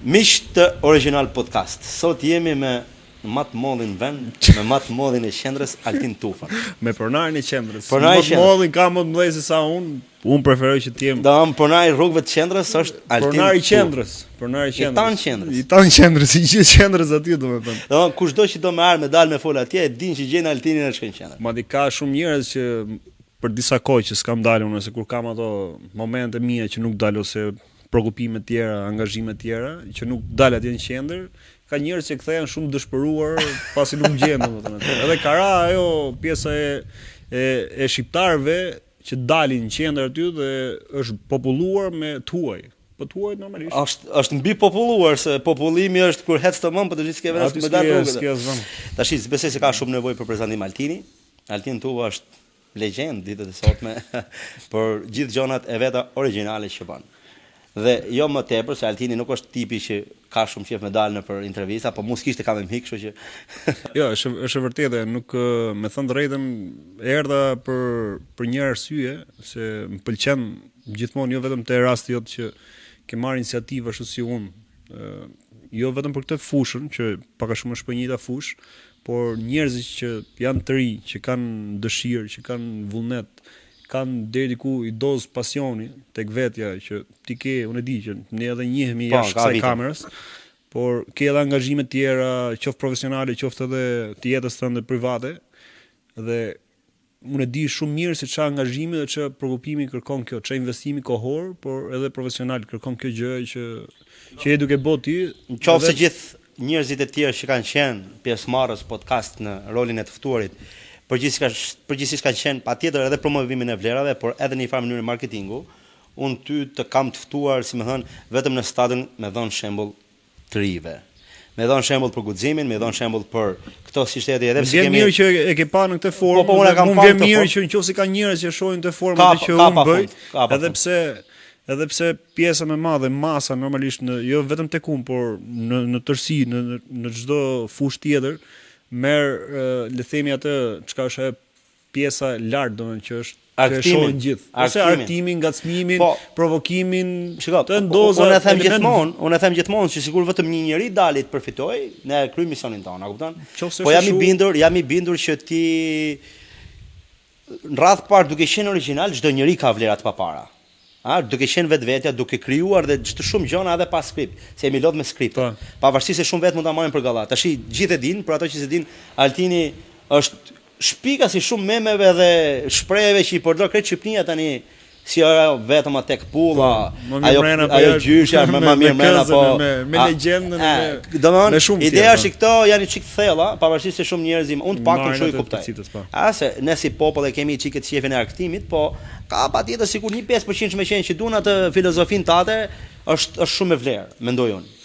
Miq të Original Podcast. Sot jemi me matë modhin vend, me matë modhin e qendrës Altin Tufan. Me pronarin e qendrës. Matë modhin ka më të mëdhej se sa unë preferoj që të jem. Dam pronari rrugëve të qendrës është Altin. Pronari i qendrës, pronari i qendrës. I tan qendrës. I tan qendrës, i gjithë qendrës aty domethënë. Domethënë kushdo që do më ardh me dal me fol atje, e din që gjen Altinin në shkën qendër. Madje ka shumë njerëz që për disa kohë që s'kam dalë unë, se kur kam ato momente mia që nuk dal ose shpërkupime të tjera, angazhime të tjera, që nuk dal atje në qendër, ka njerëz që kthehen shumë dëshpëruar pasi nuk gjenden domethënë. Edhe ka ra ajo pjesa e shqiptarëve që dalin në qendër aty dhe është populluar me tuaj. Po tuaj normalisht. Është mbi populluar, se popullimi është kur hec të mën, po të gjithë s'ke vënë me dalë rrugët. Tash besoj se ka shumë nevojë për prezantim Altini. Altin Tuva është legjend ditët e sotme për gjithë gjonat e veta origjinale që bën. Dhe jo më tepër se Altini nuk është tipi që ka shumë qejf me dalë në për intervista, po mos kishte kam hik, kështu që jo, është vërtetë, nuk me thënë drejtën erdha për një arsye, se më pëlqen gjithmonë jo vetëm te rasti jot që ke marrë iniciativë ashtu si unë, jo vetëm për këtë fushën që pak a shumë është për njëjta fushë, por njerëzit që janë të ri, që kanë dëshirë, që kanë vullnet, kanë deri diku i dozë pasioni tek vetja që ti ke, unë e di që ne edhe njihemi jashtë kësaj kamerës, por ke edhe angazhime tjera, qoftë profesionale, qoftë edhe të jetës tënde private, dhe unë e di shumë mirë se çfarë angazhimi dhe çfarë përkupimi kërkon kjo, çfarë investimi kohor, por edhe profesional kërkon kjo gjë që je duke bërë ti. Nëse gjithë njerëzit e tjerë që kanë qenë pjesëmarrës podcast në rolin e të ftuarit, përgjithsisht kanë qenë patjetër edhe promovimin e vlerave, por edhe në një farë mënyrë marketingu, unë ty të kam të ftuar, si më thënë, vetëm në stadin me dhënë shembull të rive. Me dhënë shembull për guximin, me dhënë shembull për këto si shteti edhe pse kemi. Mirë që e ke pa në këtë formë. Po unë kam pa. Vjen mirë që nëse ka njerëz që shohin këtë formë atë që unë bëj, edhe pse pjesa më e madhe, masa normalisht jo vetëm tek unë, por në tërësi, në çdo fushë tjetër, le themi atë çka është ajo pjesa lart domethënë që është artimin gjithë. Ose artimin, ngacmimin, provokimin, të ndoza. Unë e them gjithmonë që sikur vetëm një njeri dalit përfitoj, ne kryejm misionin tonë, a kupton? Po jam i bindur që ti në radh parë duke qenë origjinal, çdo njeri ka vlera të papara. Duke qenë vetvetja, duke krijuar dhe çdo shumë gjëra edhe pas skript, se jemi lodh me skript. Pavarësisht se shumë vetë mund ta marrin për gallat. Tash gjithë e din, për ato që se din, Altini është shpika si shumë memeve dhe shprehjeve që i përdor krejt Shqipëria tani, si ajo vetëm tek pulla, ajo gjyshja më mirë mrena, po me legjendën me shumë. Ideja është këto janë çik thella, pavarësisht se shumë njerëz unë të paktën shoj kuptoj. Se ne si popull e kemi çiket shefin e argëtimit, po ka patjetër sikur një 5% me qenë që duan atë filozofinë tate, është shumë e vlerë, mendoj unë.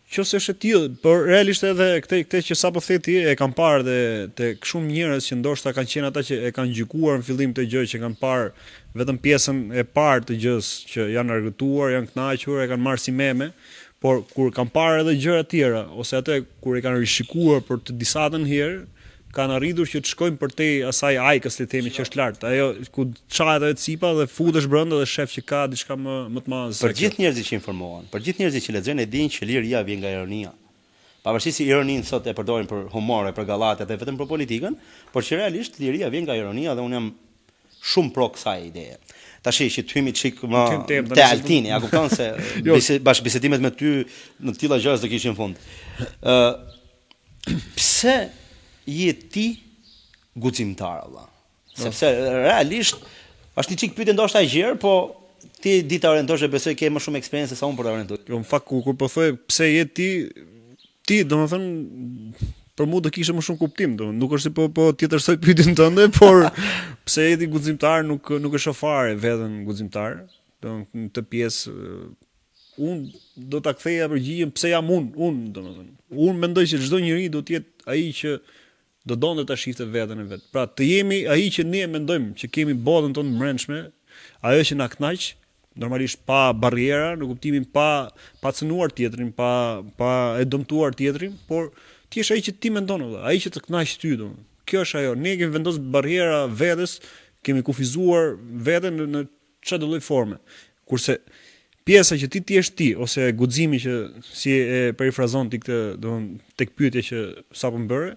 Qose është e tillë, por realisht edhe këtë që sapo the ti e kam parë dhe tek shumë njerëz që ndoshta kanë qenë ata që e kanë gjykuar në fillim të gjë, që kanë parë vetëm pjesën e parë të gjës, që janë argëtuar, janë kënaqur, e kanë marrë si meme, por kur kanë parë edhe gjëra të tjera ose atë kur e kanë rishikuar për të disatën herë, kanë arritur që të shkojnë përtej asaj ajkës, le të themi, që është lart. Ajo ku çahet ajo cipa dhe futesh brenda dhe shef që ka diçka më të madhe. Për gjithë njerëzit që informohen, për gjithë njerëzit që lexojnë, e dinë që liria vjen nga ironia. Pavarësisht se ironinë sot e përdorin për humor, për gallate dhe vetëm për politikën, por që realisht liria vjen nga ironia dhe unë jam shumë pro kësaj ideje. Tash që të hymi çik më te Altini, a kupton se bashkë bisedimet me ty në të tilla gjëra do kishin fund. Pse je ti guximtar valla? Sepse realisht është një çik pyetje ndoshta e gjerë, po ti di ta orientosh e besoj ke më shumë eksperiencë se sa unë për ta orientuar. Jo, në fakt kur po thoj pse je ti domethënë për mua do kishte më shumë kuptim, nuk është se po tjetërsoj pyetjen tënde, por pse je ti guximtar nuk e shoh fare veten guximtar. Në këtë pjesë unë do ta ktheja përgjigjen pse jam unë domethënë. Unë mendoj se çdo njeri do të jetë ai që do donte ta shifte veten e vet. Pra të jemi ai që ne mendojmë që kemi botën tonë brendshme, ajo që na kënaq, normalisht pa barriera, në kuptimin pa cënuar tjetrin, pa e dëmtuar tjetrin, por ti je ai që ti mendon valla, ai që të kënaq ty domethënë. Kjo është ajo. Ne kemi vendosur barriera vetes, kemi kufizuar veten në çdo lloj forme. Kurse pjesa që ti je ti ose guximi që si e perifrazon ti këtë, domethënë tek pyetja që sapo më bëre,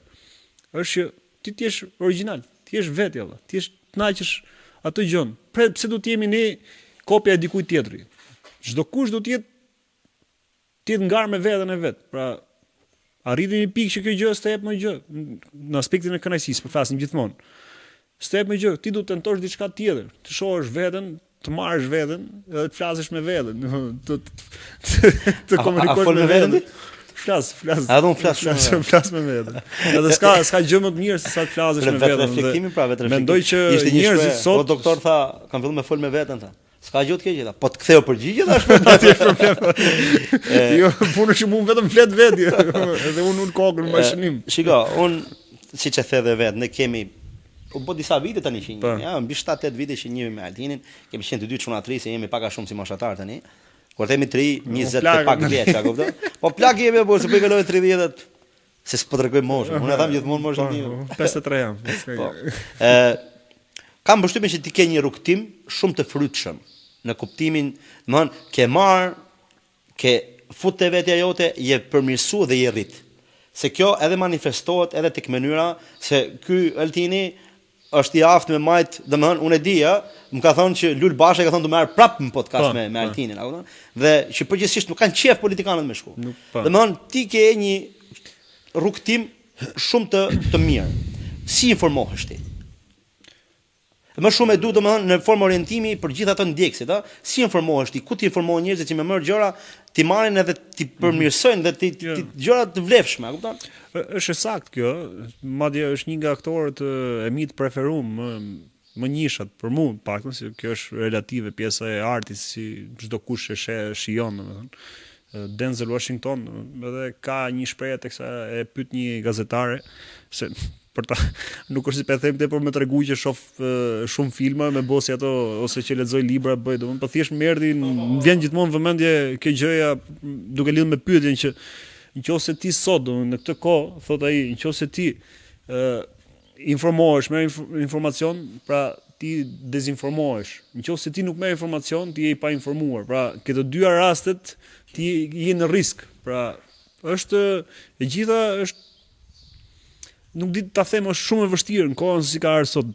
është që ti je origjinal, ti je vetë valla, ti je kënaqesh atë gjën. Pse do të jemi ne kopja e dikujt tjetri? Çdo kush do të jetë ngar me veten e vet. Pra arritim një pikë që kjo gjë s'të jep më gjë në aspektin e kënaqësisë, për flasim gjithmonë. S'të jep më gjë, ti do të tentosh diçka tjetër, të shohësh veten, të marrësh veten, edhe të flasësh me veten, të komunikosh me veten. Flas. A do të flas me veten. Edhe s'ka gjë më të mirë se sa të flasësh me veten. Reflektimi pra, vetë reflektim. Mendoj që njerëzit sot, doktor tha, kam filluar me fol me veten tha. S'ka gjë të keqe tha. Po të ktheu përgjigje tash për atë problem. Jo, punë që mund vetëm flet vetë, edhe unë kokën më shënim. Shiko, unë siç e the edhe vet, ne kemi po disa vite tani që jemi, ja, mbi 7-8 vite që jemi me Altinin, kemi qenë të dy çuna tri se jemi pak a shumë si moshatar tani. Kur themi 20 të pak vjeç, a kupton? Po plak jemi apo se po i kaloj 30-at. Se s'po tregoj moshën. Unë e tham gjithmonë moshën time. 53 jam. Po. Kam përshtypjen që ti ke një rrugtim shumë të frytshëm në kuptimin, domthon, ke fut te vetja jote, je përmirësu dhe je rrit. Se kjo edhe manifestohet edhe tek mënyra se ky Altini është i aftë me majt, domethënë unë e di, më ka thonë që Lul Basha ka thonë do merr prapë në podcast me Altinin, a kupton? Dhe që përgjithsisht nuk kanë qef politikanët me shku. Domethënë ti ke një rrugtim shumë të mirë. Si informohesh ti? Më shumë e du domethënë në formë orientimi për gjithë ato ndjekësit, si informohesh ti, ku ti informon njerëzit që me marr gjëra, ti marrin edhe ti përmirësojnë dhe ti gjëra të vlefshme, a kupton? Është saktë kjo, madje është një nga aktorët e mi të preferuar, më njishat për mua, paktën se kjo është relative pjesa e artit si çdo kush e shijon, domethënë. Denzel Washington edhe ka një shprehje teksa e pyet një gazetare se për ta nuk është si pe them te për më tregu që shoh shumë filma me bosi ato ose që lexoj libra bëj domon po thjesht më erdhi më vjen gjithmonë vëmendje kjo gjëja duke lidhur me pyetjen që nëse ti sot në këtë kohë thot ai nëse ti informohesh me informacion pra ti dezinformohesh nëse ti nuk merr informacion ti je i pa informuar pra këto dyja rastet ti je në risk pra është e gjitha është nuk di ta them është shumë e vështirë në kohën si ka ardhur sot.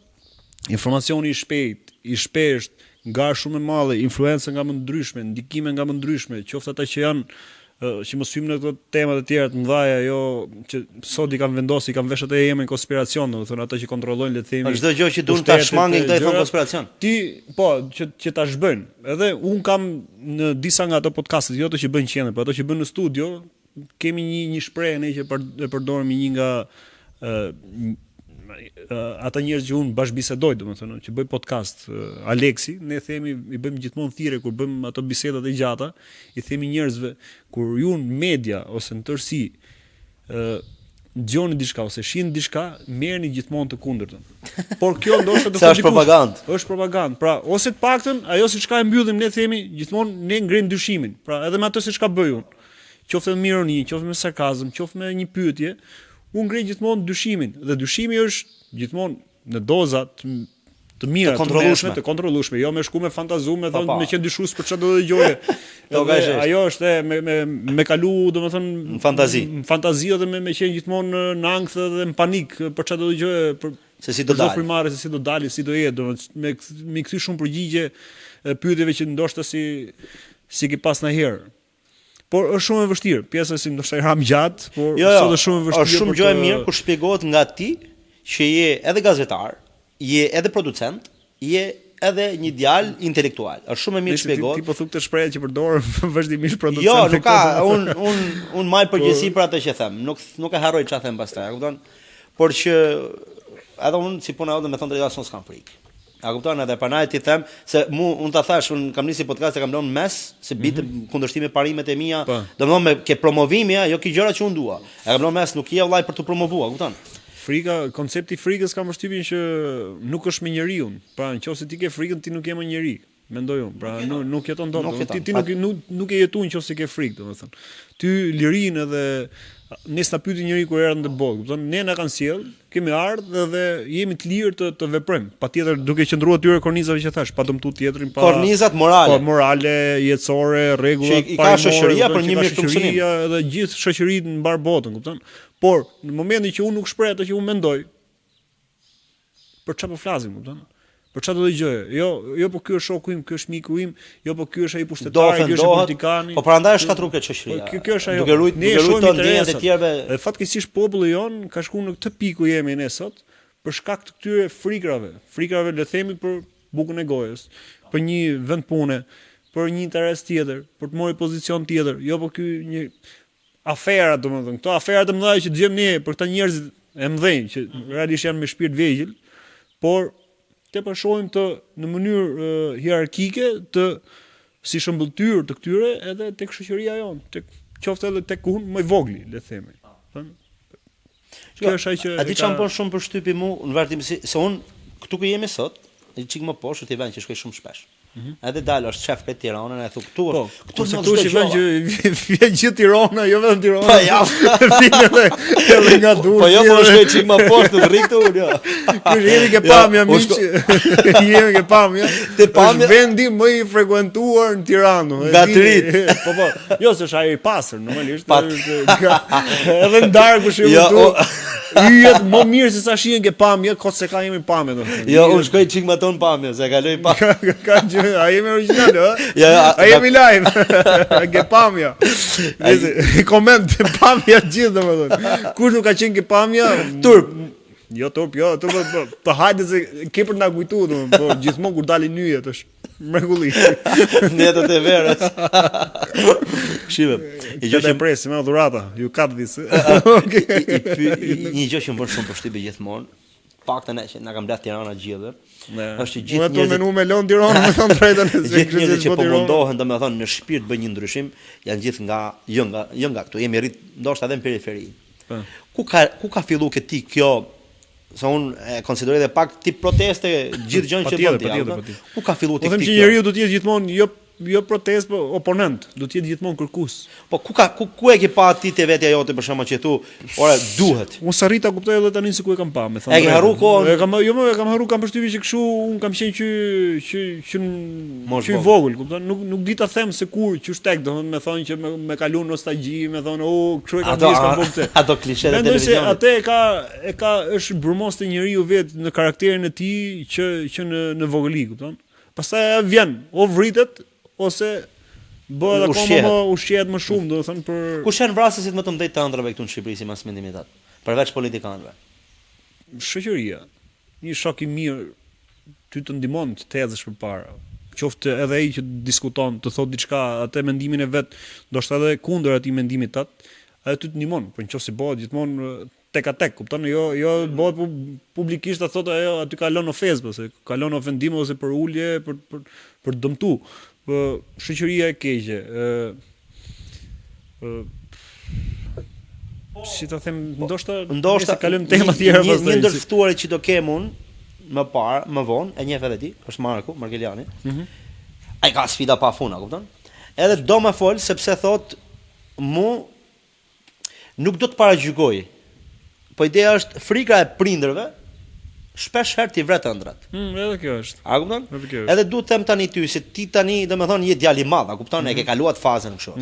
Informacioni i shpejt, i shpesht, nga shumë e madhe, influenca nga më ndryshme, ndikime nga më ndryshme, qoftë ata që janë që mos hyjmë në këto tema të tjera të mëdha, jo që sot i kanë vendosur, i kanë veshët e jemi konspiracion, domethënë ata që kontrollojnë le të themi. Çdo gjë që duan ta shmangin këto i thon konspiracion. Ti po që ta zhbëjnë. Edhe un kam në disa nga ato podcastet, jo ato që bëjnë qendër, por ato që bën në studio, kemi një shprehje ne që e përdorim një nga ata njerëz që unë bashkëbisedoj, domethënë, që bëj podcast, Aleksi, ne themi i bëjmë gjithmonë thirrje kur bëjmë ato bisedat e gjata, i themi njerëzve kur ju në media ose në tërësi dëgjoni diçka ose shihni diçka, merrni gjithmonë të kundërtën. Por kjo ndoshta do të është propagandë. Është propagandë. Pra, ose të paktën ajo siç ka e mbyllim ne themi gjithmonë ne ngrim dyshimin. Pra, edhe me ato siç ka bëj unë. Qoftë me ironi, qoftë me sarkazëm, qoftë me një pyetje, unë ngrej gjithmonë dyshimin dhe dyshimi është gjithmonë në doza të mira, të kontrollueshme, jo me shku me fantazu me thonë me qenë dyshues për çfarë do të dëgjoje. Ajo është me kalu, domethënë në fantazi dhe me qenë gjithmonë në ankth dhe në panik për çfarë do të dëgjoje, për se si do dalë. Se si do dalë, si do jetë, domethënë me kthy shumë përgjigje pyetjeve që ndoshta si ke pas ndonjëherë. Por është shumë e vështirë. Pjesa si ndoshta i ham gjatë, por sot është shumë e vështirë. Është shumë gjë e mirë kur shpjegohet nga ti që je edhe gazetar, je edhe producent, je edhe një djalë intelektual. Është shumë e mirë shpjegohet. Ti po thuk të shprehje që përdor vazhdimisht producent. Jo, nuk ka, un maj përgjegjësi për atë që them. Nuk e harroj çfarë them pastaj, e kupton? Por që edhe un si puna jote me thon drejtë s'kam frikë. A kupton edhe pranaj ti them se unë ta thash un kam nisi podcast e kam lënë mes se bitë kundërshtime parimet e mia domethënë me ke promovimi jo ki gjëra që un dua e kam lënë mes nuk je vllai për të promovuar kupton frika koncepti i frikës kam përshtypjen që nuk është me njeriu pra nëse ti ke frikën ti nuk je më njeri mendoj unë pra nuk jeton dot ti nuk e jeton nëse ke frikë domethënë ty lirinë edhe ne s'na pyeti njëri kur erdhën në botë, kupton? Ne na kanë sjell, kemi ardhur dhe jemi të lirë të veprojmë. Patjetër duke qëndruar atyre kornizave që thash, pa dëmtuar tjetrin, pa kornizat morale. Po morale, jetësore, rregulla, i ka shoqëria për një mirë funksionim. Dhe gjithë shoqëritë në mbar botën, kupton? Por në momentin që unë nuk shpreh ato që unë mendoj, për çfarë po flasim, kupton? Për çfarë do të dëgjoj? Jo po ky është shoku im, ky është miku im, jo po ky është ai pushtetari, ky është politikani. Po prandaj është shkatrur këtë shoqëria. Kjo është ajo. Duke ruajtur ndjenjat e tjerëve. Dhe fatkeqësisht populli jon ka shkuar në këtë pikë ku jemi ne sot për shkak të këtyre frikrave le të themi për bukën e gojës, për një vend pune, për një interes tjetër, për të marrë pozicion tjetër. Jo po ky një afera, domethënë, këto afera të mëdha që dëgjojmë ne për këta njerëz e mëdhenj që realisht janë me shpirt vegjël, por te shohim të në mënyrë hierarkike të si shëmbulltyr të këtyre edhe tek shoqëria jonë, tek qoftë edhe tek unë më i vogli, le të themi. Kjo është ajo që a di çam bën shumë përshtypje mu në vërtetë se unë këtu ku jemi sot, çik më poshtë është i vend që shkoj shumë shpesh. Edhe dalë është shef këtë Tiranën, e thu këtu është. Këtu është vend që vjen gjithë Tirana, jo vetëm Tirana. Po ja. Edhe nga Durrësi. Po jo po shkoj çik më poshtë në rri këtu, jo. Ky jemi ke pamja miq. Jemi ke pamja. Te pamja vendi më i frekuentuar në Tiranë. Gatrit. Po. Jo se është ai i pastër, normalisht. Edhe në darkë për shembull. Yjet më mirë se sa shihen ke pamja, kot se ka jemi pamje domethënë. Jo, unë shkoj çik më ton pamje, se kaloj pamje. Ka gjë, ai jemi origjinal, ë? Ja, ai jemi live. Ke pamja. Nëse koment pamja gjithë domethënë. Kush nuk ka qenë ke pamja? Turp. Jo turp, jo, të hajde se ke për na kujtu domethënë, po gjithmonë kur dalin yjet është mrekulli. Netët e verës. Shive. I gjë që presim me dhurata, ju kat this. Një gjë që më bën shumë përshtypje gjithmonë, paktën që na ka mbledh Tirana gjithë. Është gjithë njerëzit. Unë menu me lon Tiranë, më thon drejtën. Gjithë njerëzit që po mundohen, domethënë në shpirt bëjnë një ndryshim, janë gjithë nga jo nga këtu. Jemi rrit ndoshta edhe në periferi. Ku ka filluar këti kjo? Sa unë e konsideroj dhe pak tip proteste gjithë gjën që bën ti. Ku ka filluar ti? Po them që njeriu do të jetë gjithmonë jo protest, po oponent, do të jetë gjithmonë kërkues. Po ku e ke pa ti te vetja jote për shkak që thu, ora duhet. Unë s'arrita kuptoj edhe tani se ku e kam pa, më thonë. E ke harru kohën? E kam harru, kam përshtypjen që kështu un kam qenë që i vogël, kupton? Nuk di ta them se kur që tek, domethënë më thonë që me kalon nostalgji, më thonë, kështu e kam dish kam bëu këtë. Ato klishe të televizionit. Atë e ka është brumos të njeriu vet në karakterin e tij që në vogëli, kupton? Pastaj vjen, o vritet ose bëhet akoma më ushqehet më shumë, domethënë për kush janë vrasësit më të mëdhenj të ëndrave këtu në Shqipëri si mas mendimit tat, përveç politikanëve. Shoqëria, një shok i mirë ty të ndihmon të tezësh përpara. Qoftë edhe ai që diskuton, të thotë diçka, atë mendimin e vet, ndoshta edhe kundër atij mendimit tat, ai ty të ndihmon, por nëse bëhet gjithmonë tek a tek, kupton? Jo bëhet publikisht ta thotë ajo aty ka lënë ofensë, ose ka lënë ofendim ose për ulje, për dëmtu. Shoqëria e keqe, si ta them, ndoshta kalojmë tema tjera pastaj. Një ndër ftuarit që do kem unë më vonë, e njeh edhe ti, është Marku Margeliani. Ai ka sfida pa funa, kupton? Edhe do më fol sepse thot nuk do të paragjykoj. Po ideja është frika e prindërve shpesh herë ti vret ëndrat. Edhe kjo është. A kupton? Edhe duhet të them tani ty se ti tani domethënë je djalë i madh, a kupton? E ke kaluar fazën kështu.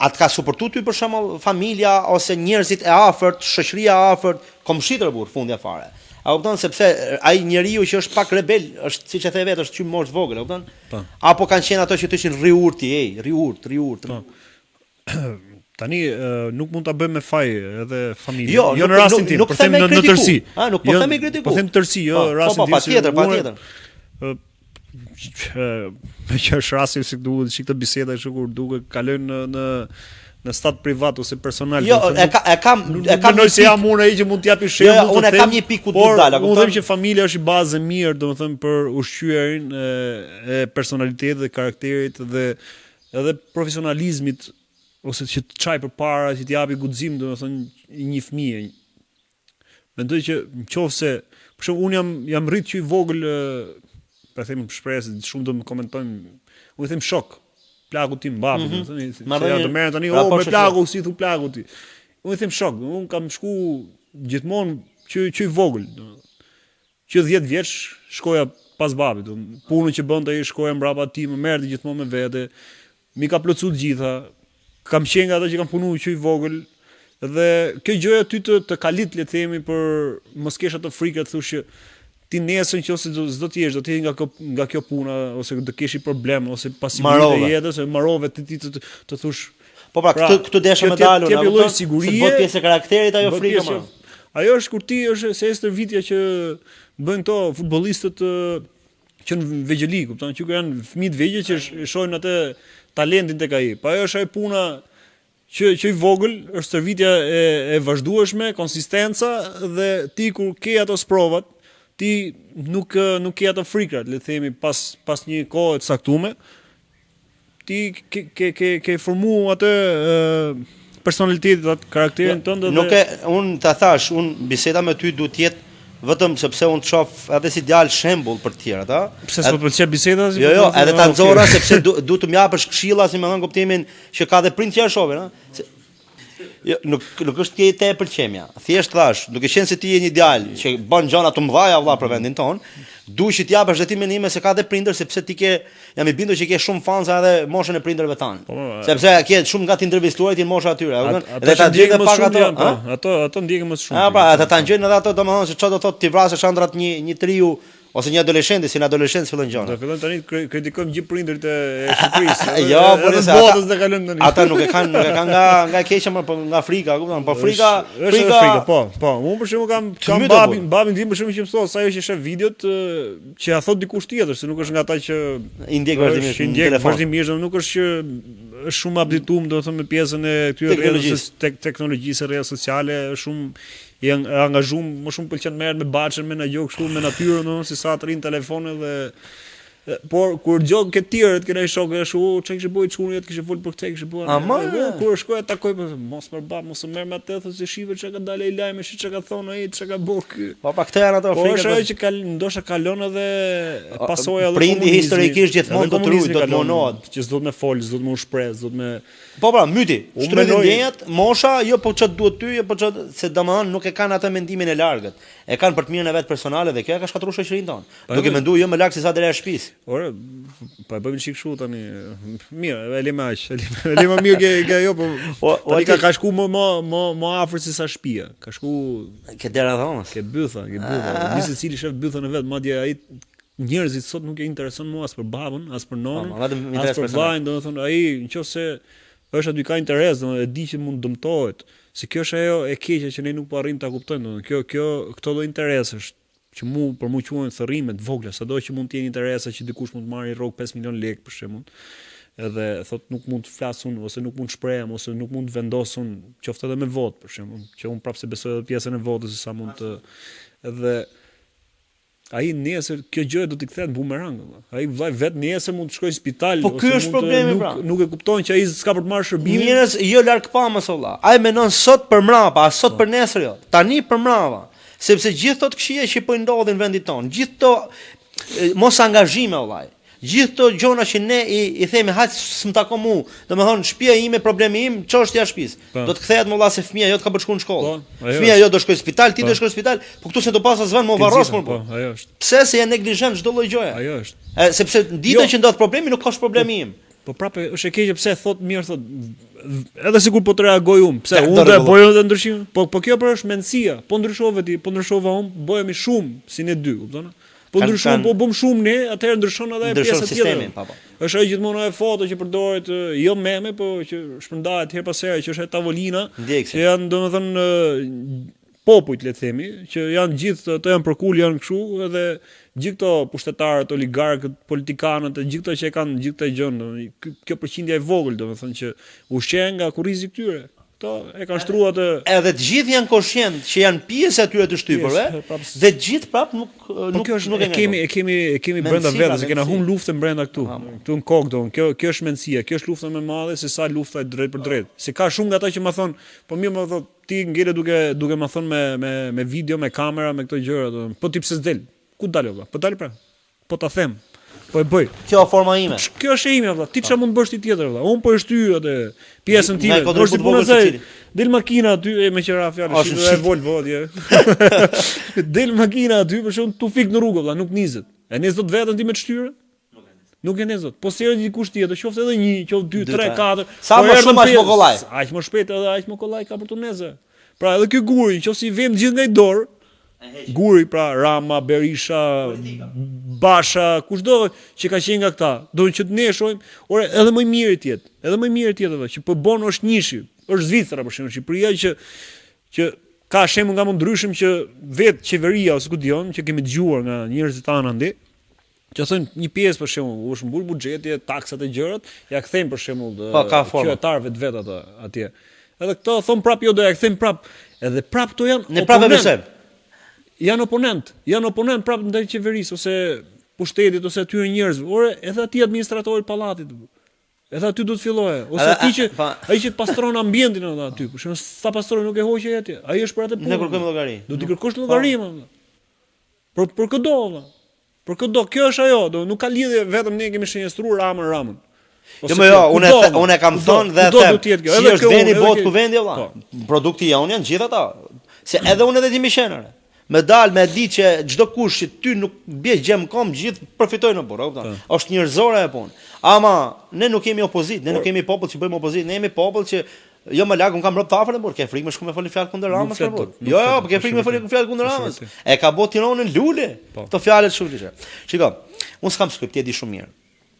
Atë ka suportuar ty për shembull familja ose njerëzit e afërt, shoqëria e afërt, komshitër burr fundja fare. A kupton sepse ai njeriu që është pak rebel, është siç e the vetë, është çym mosh vogël, a kupton? Apo kanë qenë ato që thoshin rriurti, rriurt. Tani nuk mund ta bëjmë me faj edhe familje. Jo në rastin tim, po them në tërësi. Nuk po them me kritiku. Po them tërësi, jo rastin tim. Patjetër. Me që është rasti si duhet çiktë biseda kështu kur duket kalojnë në stat privat ose personal. Jo, e kam nëse jam unë ai që mund t'japi shembull. Jo, unë kam një pikë ku duhet dalë, kupton? Unë them që familja është bazë e mirë, domethënë për ushqyerin e personalitetit dhe karakterit dhe edhe profesionalizmit ose që të çaj përpara, që të japi guxim, domethënë një fëmijë. Mendoj që nëse, për shembull, unë jam rrit që i vogël, për them shpresë, shumë do të komentojmë, unë them shok, plagu tim babi, domethënë, do merren tani me plagu, si thu plagu ti. unë i them shok, unë kam shku gjithmonë që i vogël, që 10 vjeç shkoja pas babit, punën që bënte ai shkoja mbrapa ti, më merrte gjithmonë me vete, mi ka plotsu të gjitha, kam qenë nga ata që kam punuar që i vogël, dhe kjo gjë aty të kalit le të themi për mos kesh ato frikë të thosh që ti nesër nëse s'do të jesh, do të jesh nga kjo puna ose do kesh problem ose pasiguritë e jetës, marrove ti të thosh. Po pra, këtu desha me dalun, apo lloj sigurie, bëhet pjesë e karakterit ajo frika më. Ajo është kur ti është se estër vitja që bëjnë këto futbollistët që në vegjëli, kupton, që janë fëmijë të vegjël që shohin atë talentin tek ai. Po ajo është ajo puna që i vogël, është stërvitja e vazhdueshme, konsistenca dhe ti kur ke ato sprovat, ti nuk ke ato frikrat, le të themi pas një kohe të saktuar, ti ke formu atë personalitetin, atë karakterin tënd. Nuk e, unë ta thash, unë biseda me ty duhet të jetë vetëm sepse unë të shoh edhe si djalë shembull për të tjerët, a? Pse s'po të pëlqen biseda? Jo, edhe ta nxorra sepse duhet të më japësh këshilla, si më thon kuptimin që ka dhe prind që shohin, a? Jo, nuk është ke te pëlqemja. Thjesht thash, duke qenë se ti je një djalë që bën gjëra të mëdha valla për vendin ton, duhet që të japësh edhe ti mendime se ka dhe prindër sepse ti jam i bindur që ke shumë fansa edhe moshën e prindërve tanë. Sepse ke shumë nga të intervistuarit në moshën atyre, dhe ta ndjekën më shumë ato ndjekën më shumë. Pra, ata ta ngjojnë edhe ato, domethënë se çfarë do thotë ti vrasësh ëndrat një triu ose një adoleshenti, si në adoleshencë fillon gjëra. Do fillon tani kritikojmë gjithë prindërit e Shqipërisë. Jo, po nëse botës do kalojmë tani. Ata nuk e kanë nga keqja më nga Afrika, kupton? Po Afrika, po. Unë për shembull kam babin tim për shembull që më thotë sa ajo që shef videot që ja thot dikush tjetër, se nuk është nga ata që i ndjek vazhdimisht në telefon. Vazhdimisht, nuk është që është shumë updateum, do të thënë me pjesën e këtyre teknologjisë, rrjete sociale, shumë janë angazhuar, më shumë pëlqen merret me baçën, me gjë kështu, me natyrën, si sa të rinë telefone dhe por kur gjog ke tjerët, kena i shokë ashtu, çka kishe bëj çuni, kishe fol për këtë, kishe bëj. Kur shkoj takoj, mos më bab, mos më merr me atë, thotë se shive çka ka dalë ai lajme, çka ka thonë ai, çka ka bërë ky. Po këto janë ato frikë. Po është ajo që ndoshta kalon edhe pasoja edhe prindi historikisht gjithmonë do të rujë, do të monohet, që s'do të më fol, s'do të më shpreh, s'do të më. Po pra, myti, shtrydhin ndjenjat, mosha, jo po ç't duhet ty, po ç't se domethënë nuk e kanë atë mendimin e largët. E kanë për të mirën e vet personale dhe kjo ka shkatruar shoqërinë tonë. Duke menduar jo më lart se sa deri jashtë shtëpisë. Ore, po e bëjmë çik kështu tani. Mirë, e lëmë aq. E lëmë mirë që jo, po tani ka shku më afër se sa shtëpia. Ka shku ke dera dhomës. Ke bytha. Disi cili shef bythën e vet, madje ai njerëzit sot nuk e intereson mua as për babën, as për nonën, as për vllajën, domethënë ai nëse është aty ka interes, domethënë e di që mund dëmtohet. Se kjo është ajo e keqja që ne nuk po arrim ta kuptojmë, domethënë këto lloj interesesh që për mua quhen thërrime të vogla, sado që mund të jenë interesa që dikush mund të marrë rrog 5 milion lekë për shembull. Edhe thot nuk mund të flasun ose nuk mund të shprehem ose nuk mund të vendosun, qoftë edhe me votë për shembull, që un prapse besoj edhe pjesën e votës se sa mund të edhe ai nesër kjo gjë do t'i kthehet bumerang. Ai vllai vet nesër mund të shkojë në spital po ky është problemi pra. Nuk e kupton që ai s'ka për të marrë shërbimin. Njerëz jo larg pamës valla. Ai mendon sot për mbrapa, sot për nesër jo. Tani për mbrapa, sepse gjithë ato këshilla që po ndodhin në vendin ton, gjithë to mos angazhime vllai. Gjithë këto gjona që ne i themi haj s'm takon mua, domethënë shtëpia ime, problemi im, çështja e shtëpisë. Do të kthehet më valla se fëmia jot ka për të shkuar në shkollë. Fëmia jot do shkojë në spital, ti do shkosh në spital, po këtu se do pas as vend më varros më. Po, ajo është. Pse se janë neglizhent çdo lloj gjëje? Ajo është. Sepse ditën që ndodh problemi nuk ka problemi im. Po prapë është e keqe pse thot mirë thot edhe sikur po të reagoj pse unë do e bëj edhe ndryshim. Po kjo për është mendësia. Po ndryshove ti, po ndryshova unë, bëhemi shumë si ne dy, kupton? Po ndryshon, po bëm shumë ne, atëherë ndryshon edhe pjesa tjetër. Është ajo gjithmonë ajo foto që përdoret jo meme, po që shpërndahet her pas here, që është tavolina, që janë domethënë popujt le të themi, që janë gjithë ato janë përkul, janë kështu, edhe gjithë këto pushtetarët, oligarkët, politikanët, gjithë këto që kanë gjithë këto gjë, kjo përqindja e vogël domethënë që ushqen nga kurrizi këtyre. Kto e kanë shtruar atë. Edhe të gjithë janë koshient që janë pjesë atyre të shtypërve, dhe të gjithë prapë nuk e kemi brenda vetes, se kena humb luftën brenda këtu. Këtu në kokë don. Kjo është mendësia, kjo është lufta më e madhe se sa lufta e drejt për drejt. Se ka shumë nga ata që më thon, po mirë më thot ti ngele duke më thon me video, me kamera, me këto gjëra, po ti pse s'del? Ku dalë valla? Po dal pra. Po ta them. Po e bëj. Kjo forma ime. Kjo është e ime valla. Ti çfarë mund të bësh ti tjetër valla? Unë po e shty atë pjesën time. Me kontribut vogël secili. Del makina aty me qira fjalë, e Volvo atje. Del makina aty për shkak tu fik në rrugë valla, nuk nizet. E nis dot vetën ti me shtyrë? Nuk e nis dot. Po se dikush tjetër, qoftë edhe 1, qoftë 2, 3, 4. Sa më shumë aq më kollaj. Aq më shpejt edhe aq më kollaj ka për të nezë. Pra edhe ky guri, nëse i vëm gjithë nga i dorë, guri pra Rama, Berisha, Basha, kushdo që ka qenë nga këta, do që të ne shohim, ore edhe më i mirë të jetë, edhe më i mirë të jetë edhe që po bon është njëshi, është Zvicra për shembull, Shqipëria që ka shembull nga më ndryshëm që vetë qeveria ose ku dion që kemi dëgjuar nga njerëzit tanë ande, që thonë një pjesë për shembull, është mbul buxheti, taksat e gjërat, ja kthejmë për shembull qytetarëve të vet atje. Edhe këto thon prap jo do ja kthejmë prap, edhe prap to janë ne prapë besojmë. Janë oponent prap ndaj qeverisë ose pushtetit ose atyre njerëzve. Ore, edhe aty administratori i pallatit. Edhe aty do të filloje, ose ai që pastron ambientin edhe aty. Për shembull, sa pastori nuk e hoqë atje. Ai është për atë punë. Ne kërkojmë llogari. Do t'i kërkosh llogari më. Për këdo valla. Për këdo, kjo është ajo, nuk ka lidhje vetëm ne kemi shenjastruar Ramën. Unë kam thonë dhe them, si është vendi botë ku vendi valla. Produkti jonë janë gjithë ata. Se edhe unë edhe ti më shenare. Me dal me ditë që çdo kush që ty nuk bie gjem kom gjithë përfitojnë në burr, kupton? Është njerëzore e punë. Ama ne nuk kemi opozit, ne nuk kemi popull që bëjmë opozit, ne jemi popull që jo më lart un kam rrob tafër në burr, ke frikë më shku me folë fjalë kundër Ramës në burr. Jo, po ke frikë me folë fjalë kundër Ramës. E ka bot Tiranën lule. Këto fjalët shumë. Shikoj, un s'kam skript, ti e di shumë mirë.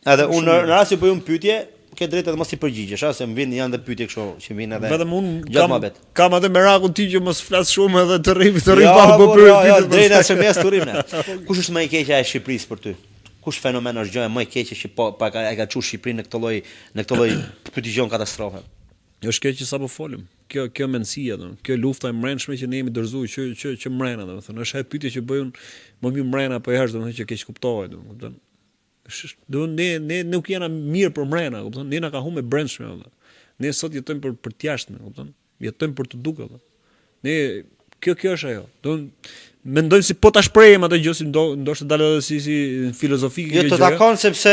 Edhe un në rast që bëjmë pyetje, ke drejtë edhe mos i përgjigjesh, se më vjen janë edhe pyetje kështu që vijnë edhe. Vetëm un kam atë merakun ti që mos flas shumë edhe të rrim pa po pyetje. Jo, drejta se mes turrimne. Kush është më i keqja e Shqipërisë për ty? Kush fenomen është gjëja më e keqe që po ka çu Shqipërinë në këtë lloj pyetje katastrofe? Është keq që sapo folëm. Kjo mendësia, kjo lufta e mrenshme që ne jemi dorëzuar që mrena, domethënë, është ajo pyetje që bëjun më mirë mrena apo jashtë, domethënë që keq kuptohet, domethënë. Ne nuk jena mirë për mrena, kupton? Ne na ka humbë brendshme valla. Ne sot jetojmë për të jashtme, kupton? Jetojmë për të dukur valla. Ne kjo është ajo. Mendojmë si po ta shprehim atë gjë si ndoshta dalë edhe si filozofike kjo gjë. Jo të takon sepse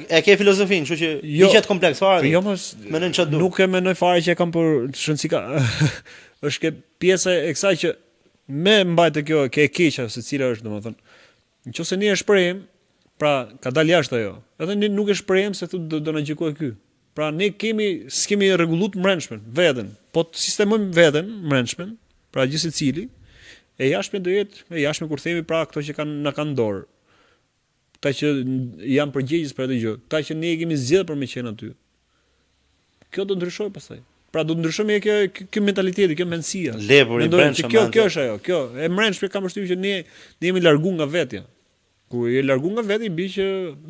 e ke filozofinë, kështu që liqet kompleks fare. Jo mos mendon çfarë do. Nuk e mendoj fare që e kam për shëncika. Është ke pjesa e kësaj që me mbajtë kjo e keqja se cila është domethënë. Nëse ne e shprehim pra, ka dalë jashtë ajo. Edhe ne nuk e shprehem se do na gjykojë ky. Pra ne s'kemi rregulluar mbrëmshmen, veten. Po të sistemojmë veten mbrëmshmen, pra gjithë secili, e jashtme do jetë, e jashtme kur themi pra këto që na kanë dorë. Këta që janë përgjegjës për atë gjë, këta që ne kemi zgjedhur për me qenë aty. Kjo do ndryshojë pastaj. Pra do ndryshojmë kjo mentaliteti, kjo mendësia. Lepuri brendshëm. Kjo është ajo. Kjo e mbrëmshme kam përshtypjen që ne jemi larguar nga vetja. Kur je largu nga veti, bi që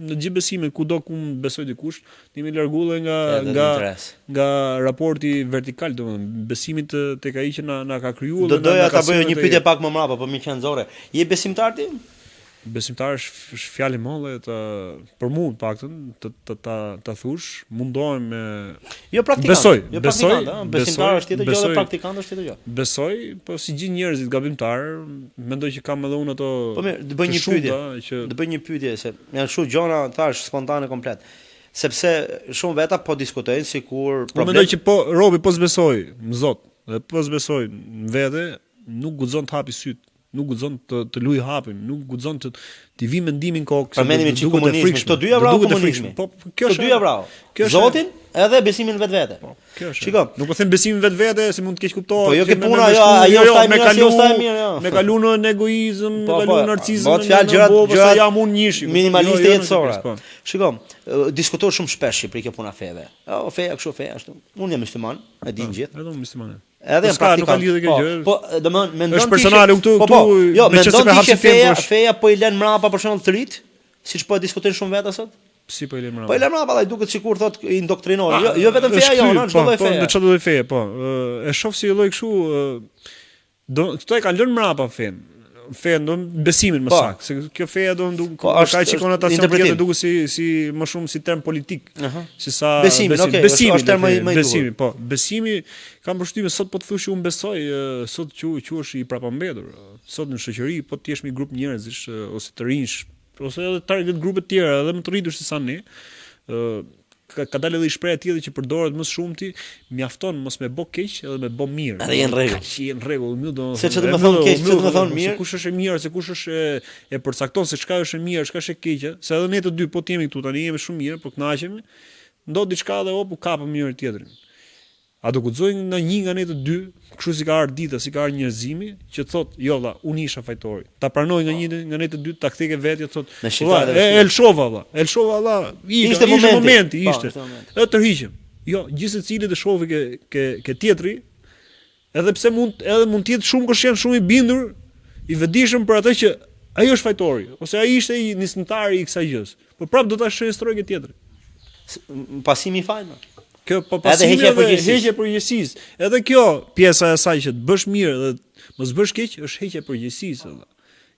në gjithë besimin, kudo ku besoj dikush, jemi larguar nga raporti vertikal, domethënë besimit tek ai që na ka krijuar. Do doja ta bëj një pyetje pak më mbrapa, po më qenëzore. Je besimtar ti? Besimtar është fjalë e madhe për mua të paktën ta thush, mundohem me jo praktikant. Besoj. Besimtar është tjetër gjë dhe praktikant është tjetër gjë. Besoj, po si gjithë njerëzit gabimtar, mendoj që kam edhe unë ato. Po mirë, të bëj një pyetje se janë shumë gjëra thash spontane komplet. Sepse shumë veta po diskutojnë sikur problem. Unë mendoj që po robi po s'besoj në Zot, dhe po s'besoj në vete, nuk guxon të hapi syt. Nuk guxon të luaj hapin, nuk guxon të vi mendimin kokë. Për mendimin e komunizmit, këto dyja vrau komunizmi. Po kjo është dyja vrau. Zotin edhe besimin vetvete. Po, kjo është. Shikoj, nuk po them besimin vetvete se mund të keq kuptohet. Po jo ke puna, ajo është me kalu, me kaluar në egoizëm, me kaluar narcizëm. Po fjalë gjëra jam unë njëshi. Minimaliste jetësore. Shikoj, diskutohet shumë shpesh Shqipëri kjo puna feve. O feja kështu, feja ashtu. Unë jam musliman, e din gjithë. Edhe unë musliman. Edhe nuk ka lidhje kjo gjë. Po, domethënë mendon ti. Është personale këtu. Jo, mendon ti që feja po i lën mbrapa për shembull të rit, siç po e diskutojnë shumë veta sot? Si po i lën mbrapa? Po i lën mbrapa, ai duket sikur thotë indoktrinor. Jo vetëm feja jona, çdo lloj feje. Po, çdo lloj feje, po. E shoh si lloj kështu, këto e kanë lënë mbrapa fen. Fen do besimin më saktë, se kjo feja do ka që konotacion tjetër duket si më shumë si term politik, si sa besimi, është term më i duhur. Besimi, po. Besimi kam përshtypjen sot po të thosh unë besoj, sot quhesh i prapambetur. Sot në shoqëri po të jesh me grup njerëzish ose të rinj ose edhe target grupe të tjera, edhe më të rritur se sa ne, ka dalë edhe shprehje tjetër që përdoret më shumti, mjafton mos me bë keq edhe me bë mirë. Edhe janë rregull. Janë rregull, më do. Se çfarë do të thonë keq, çfarë do të thonë mirë. Se kush është e mirë, se kush është e përcakton se çka është e mirë, çka është e keqe, se edhe ne të dy po të jemi këtu tani jemi shumë mirë, po kënaqemi, ndodh diçka dhe u kapëm njëri tjetrin. A do guxojnë në një nga ne të dy, kështu si ka ardhur dita, si ka ardhur njerëzimi, që thot, jo valla, unë isha fajtori. Ta pranoj nga një nga ne të dy, ta ktheke vetë, thot, Elshova valla, ishte momenti, ishte. Edhe tërhiqem. Jo, gjithë secili të shohë ke tjetri, edhe pse mund të jetë shumë koshient, shumë i bindur, i vetëdijshëm për atë që ai është fajtori, ose ai ishte i nismtari i kësaj gjës. Po prap do ta shënjestroj ke tjetri. Pasimi i fajnë. Kjo pasimi edhe heqje përgjegjësisë. Edhe kjo pjesa e saj që të bësh mirë dhe mos bësh keq është heqje përgjegjësisë.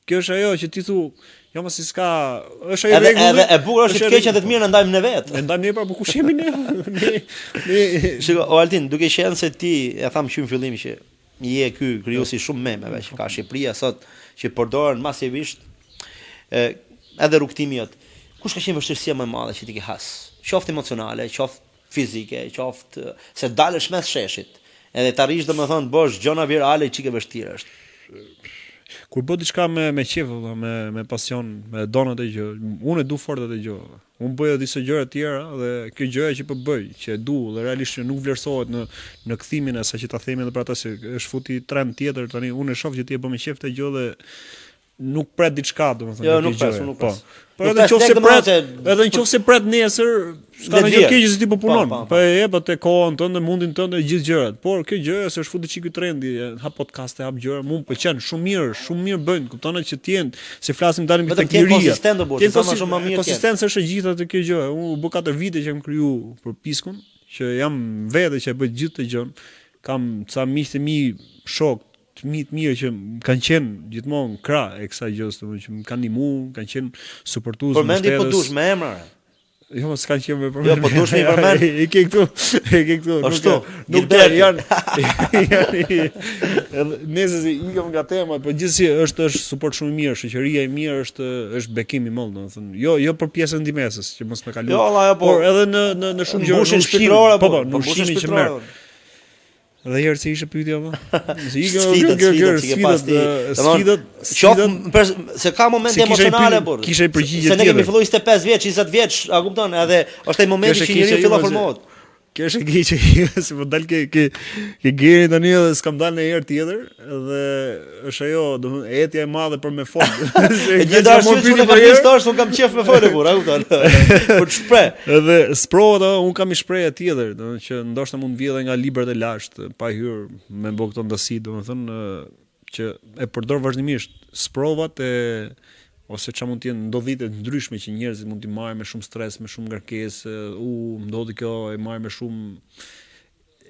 Kjo është ajo që ti thu, jo mos s'ka, është ajo rregull. Edhe e bukur është të keqen dhe të mirën e ndajmë ne vetë. E ndajmë ne pra, po kush jemi ne? Shiko, Altin, duke qenë se ti e tham që në fillim që je ky krijuesi shumë memeve që ka Shqipëria sot që përdoren masivisht edhe rrugtimi jot. Kush ka qenë vështirësia më e madhe që ti ke has? Qoftë emocionale, qoftë fizike, qoftë se dalësh mes sheshit. Edhe të arrish domethënë bosh gjona virale që ke vështirë është. Kur bë diçka me qef, me pasion, me donat e gjë, unë e du fort atë gjë. Unë bëj disa gjëra të tjera dhe kjo gjëja që po bëj, që e du dhe realisht nuk vlerësohet në kthimin e asaj që ta themi edhe për ata se është futi trend tjetër tani, unë e shoh që ti e bën me qef të gjë dhe nuk pret diçka domethënë. Jo, nuk pres. Po edhe nëse pret nesër, s'ka ndonjë keq se ti po punon. Po e jep atë kohën tënde, mundin tënde gjithë gjërat. Por kjo gjë është futur çik trendi, hap podcaste, hap gjëra, mua pëlqen shumë mirë bëjnë, kupton që të jenë, se flasim dalim mbi teknologji. Konsistencë është e gjitha të kjo gjë. Unë bë 4 vite që kam kriju për Piskun, që jam vetë që e bëj gjithë të gjën. Kam ca miq të mi, shok të mirë që kanë qenë gjithmonë krah e kësaj gjës, që më kanë ndihmuar, kanë qenë suportues. Por mendi po dush me emra. Jo, s'kan qenë me përmend. Jo, po dush me përmend. I ke këtu. Nuk janë. Nëse i kam nga tema, po gjithsesi është suport shumë i mirë, shoqëria e mirë është bekim i madh, domethënë. Jo për pjesën ndihmesës, që mos më kaloj. Jo, valla, po. Por edhe në shumë gjëra shpirtërore, po, në ushqimin që merr. Dhe herë se ishte pyetja apo? Se sfidat, se ka momente emocionale por. Kishe përgjigje tjetër. Se ne kemi filluar 25 vjeç, 20 vjeç, a kupton? Edhe është ai momenti që njeriu fillon formohet. Kjo është e keqe, se po dal ke gjeri tani edhe s'kam dalë në herë tjetër, dhe është ajo, domethënë etja e madhe për me fond. E gjithë arsye që kam historisht, unë kam qef me folë burr, a kupton? Për të shpreh. Edhe sprova, unë kam i shprehje tjetër, domethënë që ndoshta mund vjedhë nga librat e lashtë, pa hyrë me bë këto ndasi, domethënë që e përdor vazhdimisht sprovat ose çka mund të jenë ndodhite të ndryshme që njerëzit mund t'i marrin me shumë stres, me shumë ngarkesë, ndodhi kjo e marrin me shumë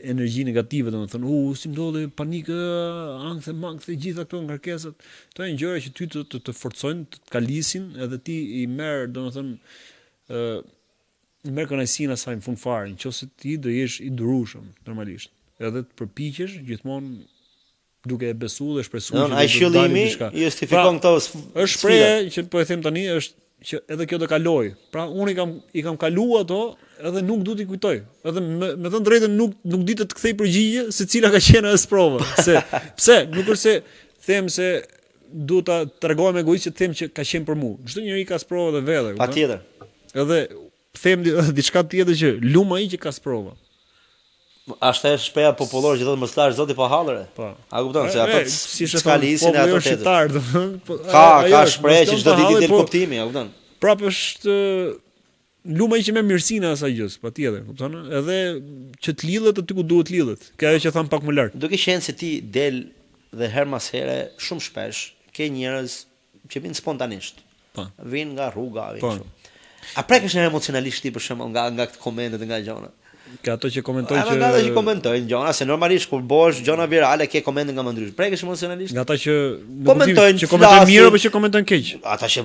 energji negative, domethënë, si ndodhi panikë, ankth, mangth, gjitha këto ngarkesat. Këto janë gjëra që ty të forcojnë, të kalisin, edhe ti i merr, domethënë, i merr kënaqësinë asaj në fund fare, nëse ti do jesh i durueshëm normalisht. Edhe të përpiqesh gjithmonë duke e besuar dhe shpresuar që ai shëllimi justifikon këto është shprehje që po e them tani është që edhe kjo do kaloj. Pra unë i kam kaluar ato edhe nuk du t'i kujtoj. Edhe me thënë drejtën nuk di të kthej përgjigje se cila ka qenë as prova. Se pse? Nuk është se them se du ta tregohem egoist që them që ka qenë për mua. Çdo njeri ka sprova dhe vetë. Patjetër. Edhe them diçka tjetër që lum ai që ka sprova. Ashtë e shpeja popullor që thotë mos lash zoti pa hallëre. A kupton se ato s'ka lisin e ato tjetër. Ka shprehje që çdo ditë del kuptimi, a kupton? Prapë është luma që me mirësinë asaj gjës, patjetër, kupton? Edhe që të lidhet aty ku duhet lidhet. Kjo ajo që tham pak më lart. Duke qenë se ti del dhe her mas here shumë shpesh ke njerëz që vinë spontanisht. Vinë nga rruga, vinë kështu. A prekesh emocionalisht ti për shembull nga këtë komentet nga gjona? Ka ato që komentojnë që ata që komentojnë gjona, se normalisht kur bësh gjona virale ke komente nga më ndrysh. Prekesh emocionalisht? Nga ata që komentojnë, që komentojnë mirë apo që komentojnë keq. Ata që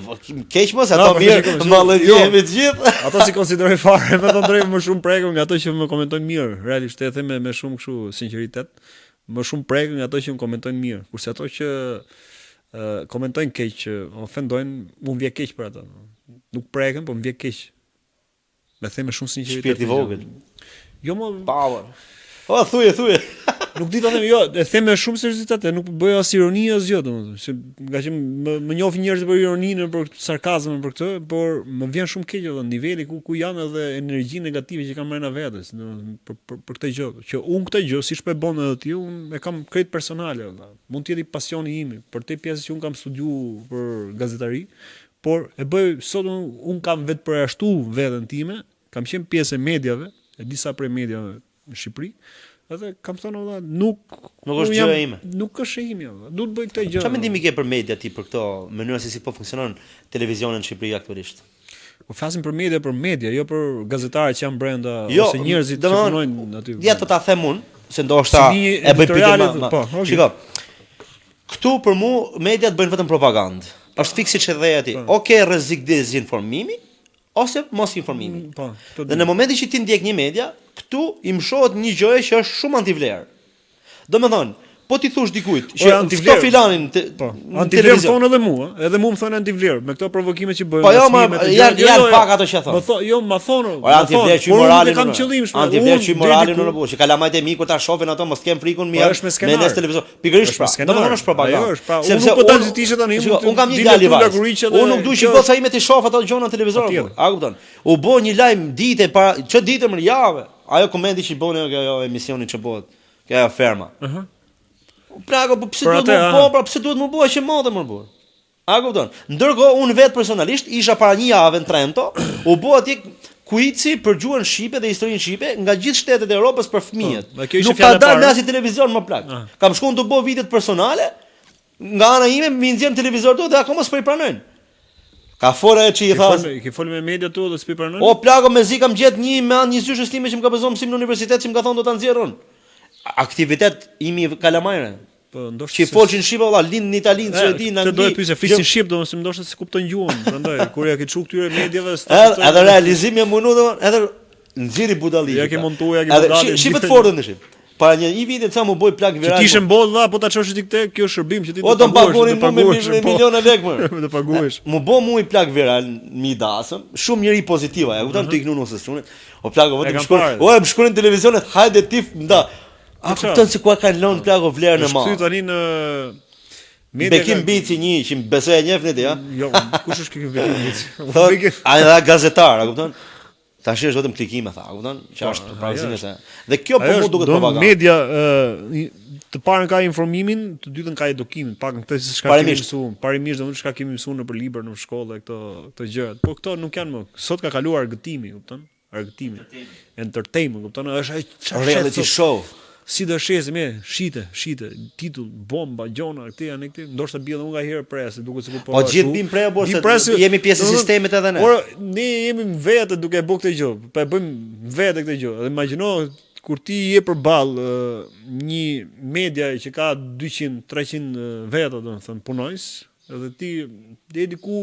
keq mos, ato mirë, vallë jemi të gjithë. Ata si konsideroj fare, më thon drejt më shumë prekën nga ato që më komentojnë mirë. Realisht e them me shumë kështu sinqeritet, më shumë prekën nga ato që më komentojnë mirë. Kurse ato që komentojnë keq, ofendojnë, unë vje keq për ata. Nuk preken, po më vje keq. Me them me shumë sinqeritet. Shpirt i vogël. Jo më Power. O, thuje. nuk di ta them, jo, e them me shumë seriozitet, nuk bëj as ironi as gjë, domethënë, se nga që më njohin njerëz për ironinë, për sarkazmin, për këtë, por më vjen shumë keq edhe niveli ku janë edhe energji negative që kanë marrë në vetes, për këtë gjë, që unë këtë gjë siç po e bën edhe ti, unë e kam krejt personale, mund të jetë pasioni im, për te pjesë që unë kam studiuar për gazetari, por e bëj sot unë kam vetë përjashtuar veten time, kam qenë pjesë e mediave, e disa prej mediave në Shqipëri. Edhe kam thënë valla, nuk është gjëja ime. Nuk është e ime, duhet bëj këtë gjë. Çfarë mendimi ke për media ti për këto mënyra se si po funksionon televizioni në Shqipëri aktualisht? Po flasim për media, jo për gazetarët që janë brenda ose njerëzit që punojnë aty. Ja të ta them unë, se ndoshta e bëj pyetje po. Shiko. Këtu për mua mediat bëjnë vetëm propagandë. Është fiksi që dhe aty. Okej, rrezik dezinformimi ose mos informimi. Po. Dhe në momentin që ti ndjek një media, këtu i mshohet një gjë që është shumë antivlerë. Domethënë, po ti thosh dikujt që këto filanin antivlerë thonë edhe mua më thonë antivlerë me këto provokime që bëjnë. Po jo, janë pak ato që thonë. Jo, ma thonë. Ora antivlerë që moralin. Kam qëllim shumë. Antivlerë që moralin në bush. Që kalamajt e mi kur ta shohin ato mos kem frikun mi. Me nes televizor. Pikërisht pra. Domethënë është propagandë. Sepse po dalë ti tani un kam një djalë vaj. Unë nuk duaj që goca ime të shoh ato gjona në televizor. A kupton? U bë një lajm ditë para, ç'o ditë më javë. Ajo komenti që bënë ajo emisioni që bëhet. Kjo ferma. Prago, po pse duhet më bëj që modë më bëj. A kupton? Ndërkohë unë vet personalisht isha para një jave në Trento, u bë atje kuici për gjuhën shqipe dhe historinë shqipe nga gjithë shtetet e Europës për fëmijët. Nuk ka dalë as i televizion më plak. Kam shkuar të bëj vitet personale, nga ana ime më nxjerr televizor do dhe akoma s'po i pranojnë. Ka fora që i thas. Ke fol me media tu dhe s'po i pranojnë? O plago me zi kam gjet një zysh time që më ka bëzuar mësim në universitet që më ka thonë do ta nxjerrun. Aktivitet imi kalamajre. Po ndoshta që folshin shqip valla lind në itali, në suedi, në angli. Të do të pyesë flisin shqip, domosdoshmë ndoshta se kupton gjuhën, prandaj kur ja ke çu këtyre mediave edhe realizimi e mundu domon, edhe nxirri budalli. Ja ke montuar, ja ke budalli. Shqipet fordën në shqip. Para një viti sa më bëj plak viral. Ti ishe boll valla, po ta çosh ti këtë, kjo shërbim që ti do të paguash me miliona lekë më. Do paguash. Mu bë mua i plak viral mi dasëm, shumë njerëj pozitiva, ja kupton ti iknu ose çunë. O plako vetëm shkon. O më shkon në televizionet, hajde ti nda. A kupton se ku ka lënë plako vlerën e madhe. Shty tani në media Bekim Bici një që besoj e njefni ti, ja? Jo, kush është ky Bekim Bici? Ai dha gazetar, a kupton? Tash është vetëm klikime tha, a kupton? Që është prazinë se. Dhe kjo po mu duket propagandë. Media të parën ka informimin, të dytën ka edukimin, pak këtë se çka kemi mësuar. Parimisht domosht çka kemi mësuar nëpër libër, në shkollë këto gjërat. Po këto nuk janë më. Sot ka kaluar argëtimi, kupton? Argëtimi. Entertainment, kupton? Është ai reality show. Si do shese me shite, titull, bomba, gjona, këti janë këti, ndoshta bie edhe unë nga herë presë, duket sikur po. Po gjithë bim prej apo se jemi pjesë e sistemit edhe ne. Por ne jemi vetë duke bërë këtë gjë, po e bëjmë vetë këtë gjë. Dhe imagjino kur ti je përballë një media që ka 200-300 veta, domethënë punojës, edhe ti deri diku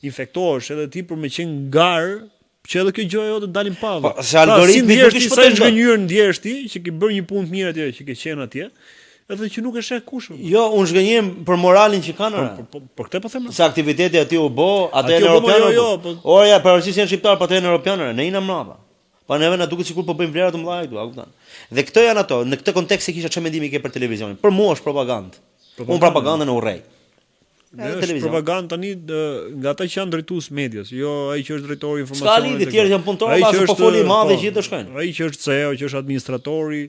infektohesh, edhe ti për me qenë garë që edhe kjo gjë ajo të dalin pa. Po, se algoritmi nuk i shpëton zgënjur ndjesh ti që ke bërë një punë të mirë atje, që ke qenë atje, edhe që nuk e sheh kush. Jo, unë zgënjem për moralin që kanë. Por këtë po them. Se aktiviteti aty u bë, atë në Europian. Ora ja, pavarësisht janë shqiptar, po atë në Europian, ne jemi mbrapa. Po neve na duket sikur po bëjmë vlera të mëdha këtu, a kupton? Dhe këto janë ato, në këtë kontekst se kisha çfarë mendimi ke për televizionin. Për mua është propagandë. Unë propagandën e urrej. Është propagandë tani nga ata që janë drejtues medias, jo ai që është drejtori i informacionit. Ska lidhje, të tjerë janë punëtorë, ata po folin madhe që të shkojnë. Ai që është CEO, që është administratori,